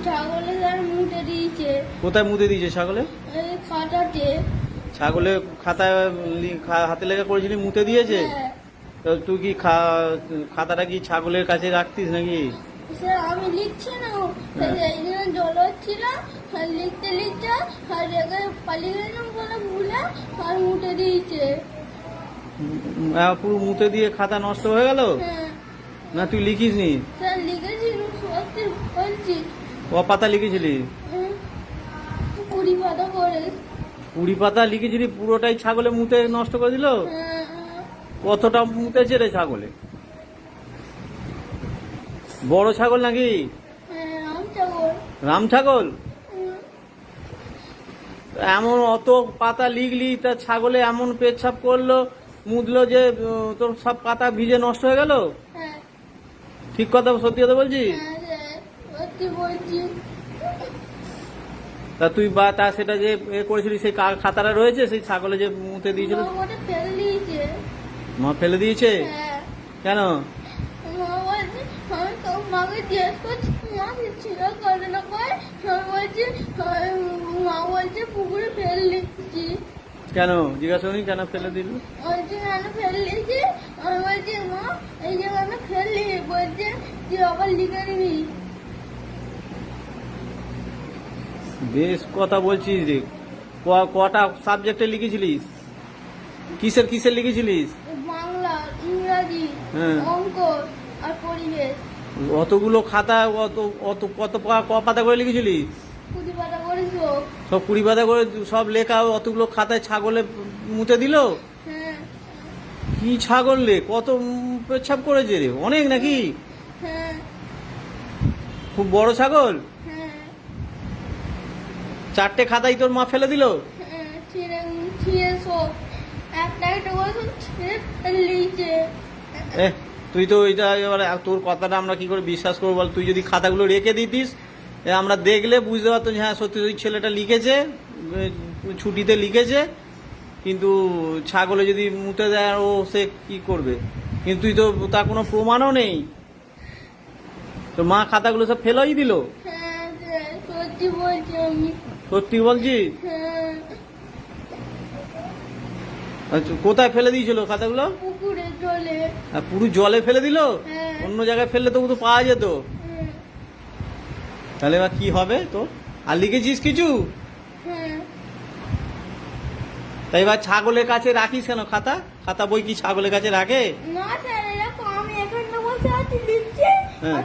ছাগলে তার মুটে দিয়েছে। কোথায় মুতে দিয়েছে ছাগলে? এই খাটাতে। ছাগলে খাতায় হাতে লেখা করেছিলি মুতে দিয়েছে? হ্যাঁ। তো তুই কি খাতাটা কি ছাগলের কাছে রাখতিস নাকি? স্যার আমি লিখছি না, এই জন্য জল হচ্ছিল, আর লিখতে লিখতে আর জায়গায় পালিয়ে গেলাম বলে ভুলে আর মুটে দিয়েছে। পুরো মুতে দিয়ে খাতা নষ্ট হয়ে গেল? হ্যাঁ না তুই লিখিস নি? স্যার লিখেছি, সত্যি বলছি। ক পাতা লিখেছিলি? 20 পাতা করে। 20 পাতা লিখেছিলি, পুরোটাই ছাগলে মুতে নষ্ট করে দিল? হ্যাঁ, কতটা মুতেছে রে ছাগলে? বড় ছাগল নাকি? হ্যাঁ, আম ছাগল। রাম ছাগল? হুম, এমন অত পাতা লিখলি, তা ছাগলে এমন পেচ্ছাপ করলো মুদলো যে তোর সব পাতা ভিজে নষ্ট হয়ে গেল? হ্যাঁ, ঠিক কথা, সত্যি কথা বলছিস? হ্যাঁ স্যার, সত্যি বলছি। তা তুই বা তা সেটা যে করেছিলি সেই খাতাটা রয়েছে, সেই ছাগলে যে মুতে দিয়েছিল? মা ওটা ফেলে দিয়েছে। মা ফেলে দিয়েছে? হ্যাঁ, কেন? মা বলছে, আমি তো মাকে জিজ্ঞেস করছি, মা ছিল করে না করে, আমি বলছি, মা বলছে পুকুরে ফেলে দিচ্ছি। কেন জিজ্ঞাসা করি কেন ফেলে দিল? বলছে কেন ফেলে দিয়েছি? আমি বলছি মা এই যে কেন ফেললি? বলছে তুই আবার লিখে নিবি। বেশ কথা বলছিস রে। কটা সাবজেক্টে লিখেছিলিস? কিসের কিসের লিখেছিলিস? বাংলা, ইংরাজি, হ্যাঁ। অঙ্ক আর পরিবেশ। অতগুলো খাতা অত অত কত ক পাতা করে লিখেছিলিস? 20 পাতা করেছো। সব 20 পাতা করে সব লেখা, অতগুলো খাতায় ছাগলে মুতে দিল? হ্যাঁ, কি ছাগল রে, কত পেচ্ছাপ করেছে রে, অনেক নাকি? হ্যাঁ, খুব বড় ছাগল? হ্যাঁ, 4টে খাতাই তোর মা ফেলে দিল? হ্যাঁ, ছিঁড়ে সব একটা একটা করে সব ছিঁড়ে ফেলে দিয়েছে। তুই তো এটা এবার তোর কথাটা আমরা কি করে বিশ্বাস করবো বল? তুই যদি খাতাগুলো রেখে দিতিস, আমরা দেখলে বুঝতে পারতাম যে হ্যাঁ সত্যি ওই ছেলেটা লিখেছে, ছুটিতে লিখেছে। কিন্তু ছাগলে যদি মুতে দেয় ও সে কি করবে? কিন্তু তুই তো তার কোনো প্রমাণও নেই। তো মা খাতাগুলো সব ফেলাই দিল? হ্যাঁ স্যার, সত্যি বলছি আমি। সত্যি বলছিস? হ্যাঁ, আচ্ছা, কোথায় ফেলে দিয়েছিল খাতাগুলো? পুকুরে চলে। পুরো জলে ফেলে দিল? হ্যাঁ। অন্য জায়গায় ফেললে তো তো পাওয়া যেত। হ্যাঁ, তাহলে এবার কি হবে তো? আর লিখেছিস কিছু? হ্যাঁ, তাই এবার ছাগলের কাছে রাখিস কেন খাতা? খাতা বই কি ছাগলের কাছে রাখে? না স্যার, এরকম আমি এখানে বসে আছি লিখছি। হ্যাঁ।